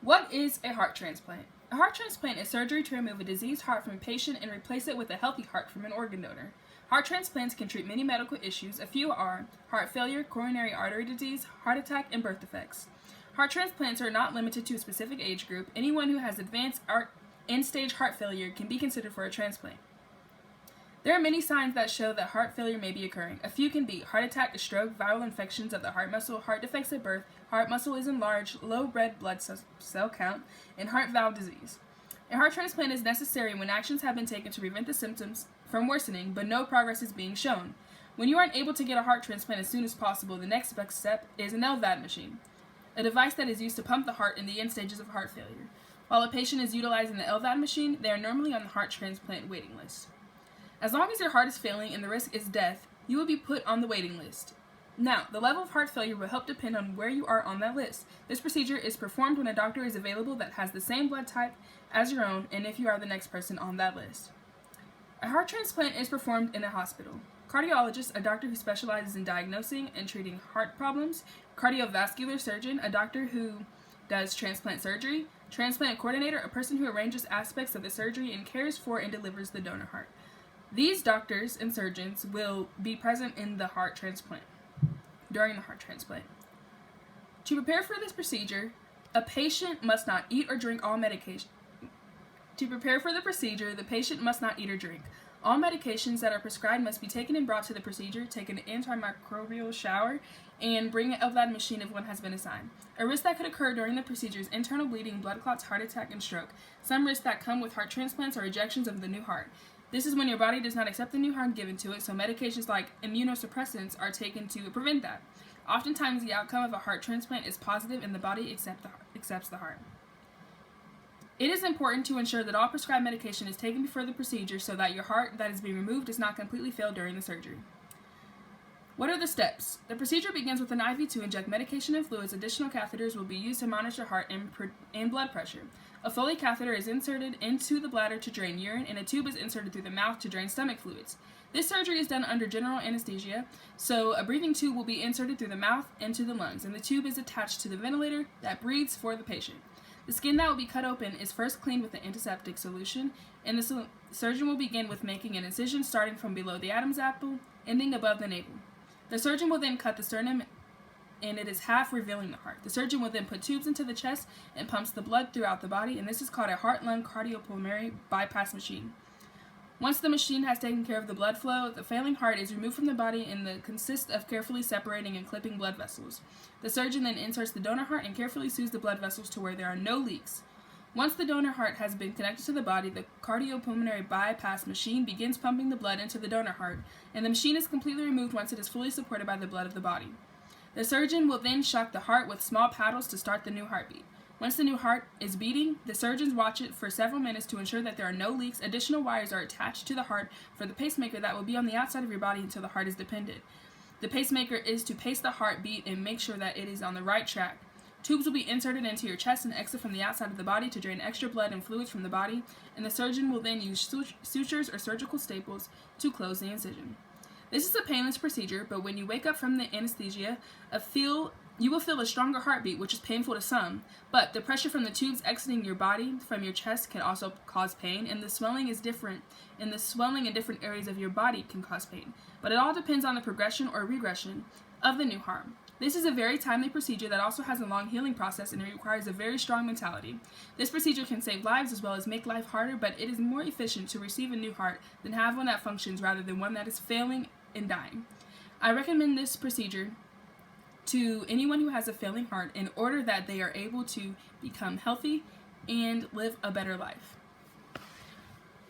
What is a heart transplant? A heart transplant is surgery to remove a diseased heart from a patient and replace it with a healthy heart from an organ donor. Heart transplants can treat many medical issues. A few are heart failure, coronary artery disease, heart attack, and birth defects. Heart transplants are not limited to a specific age group. Anyone who has advanced end-stage heart failure can be considered for a transplant. There are many signs that show that heart failure may be occurring. A few can be heart attack, stroke, viral infections of the heart muscle, heart defects at birth, heart muscle is enlarged, low red blood cell count, and heart valve disease. A heart transplant is necessary when actions have been taken to prevent the symptoms from worsening, but no progress is being shown. When you aren't able to get a heart transplant as soon as possible, the next best step is an LVAD machine, a device that is used to pump the heart in the end stages of heart failure. While a patient is utilizing the LVAD machine, they are normally on the heart transplant waiting list. As long as your heart is failing and the risk is death, you will be put on the waiting list. Now, the level of heart failure will help depend on where you are on that list. This procedure is performed when a doctor is available that has the same blood type as your own and if you are the next person on that list. A heart transplant is performed in a hospital. Cardiologist, a doctor who specializes in diagnosing and treating heart problems. Cardiovascular surgeon, a doctor who does transplant surgery. Transplant coordinator, a person who arranges aspects of the surgery and cares for and delivers the donor heart. These doctors and surgeons will be present in the heart transplant, during the heart transplant. To prepare for this procedure, a patient must not eat or drink all medication. To prepare for the procedure, the patient must not eat or drink. All medications that are prescribed must be taken and brought to the procedure, take an antimicrobial shower, and bring an LVAD machine if one has been assigned. A risk that could occur during the procedure is internal bleeding, blood clots, heart attack, and stroke. Some risks that come with heart transplants are rejections of the new heart. This is when your body does not accept the new heart given to it, so medications like immunosuppressants are taken to prevent that. Oftentimes, the outcome of a heart transplant is positive and the body accepts the heart. It is important to ensure that all prescribed medication is taken before the procedure so that your heart that is being removed does not completely fail during the surgery. What are the steps? The procedure begins with an IV to inject medication and fluids. Additional catheters will be used to monitor heart and blood pressure. A Foley catheter is inserted into the bladder to drain urine, and a tube is inserted through the mouth to drain stomach fluids. This surgery is done under general anesthesia, so a breathing tube will be inserted through the mouth into the lungs, and the tube is attached to the ventilator that breathes for the patient. The skin that will be cut open is first cleaned with an antiseptic solution, and the surgeon will begin with making an incision starting from below the Adam's apple, ending above the navel. The surgeon will then cut the sternum, and it is half revealing the heart. The surgeon will then put tubes into the chest and pumps the blood throughout the body, and this is called a heart-lung cardiopulmonary bypass machine. Once the machine has taken care of the blood flow, the failing heart is removed from the body and consists of carefully separating and clipping blood vessels. The surgeon then inserts the donor heart and carefully sews the blood vessels to where there are no leaks. Once the donor heart has been connected to the body, the cardiopulmonary bypass machine begins pumping the blood into the donor heart, and the machine is completely removed once it is fully supported by the blood of the body. The surgeon will then shock the heart with small paddles to start the new heartbeat. Once the new heart is beating, the surgeons watch it for several minutes to ensure that there are no leaks. Additional wires are attached to the heart for the pacemaker that will be on the outside of your body until the heart is dependent. The pacemaker is to pace the heartbeat and make sure that it is on the right track. Tubes will be inserted into your chest and exit from the outside of the body to drain extra blood and fluids from the body, and the surgeon will then use sutures or surgical staples to close the incision. This is a painless procedure, but when you wake up from the anesthesia, you will feel a stronger heartbeat, which is painful to some, but the pressure from the tubes exiting your body from your chest can also cause pain, and the swelling is different, and the swelling in different areas of your body can cause pain. But it all depends on the progression or regression of the new heart. This is a very timely procedure that also has a long healing process, and it requires a very strong mentality. This procedure can save lives as well as make life harder, but it is more efficient to receive a new heart than have one that functions rather than one that is failing and dying. I recommend this procedure to anyone who has a failing heart in order that they are able to become healthy and live a better life.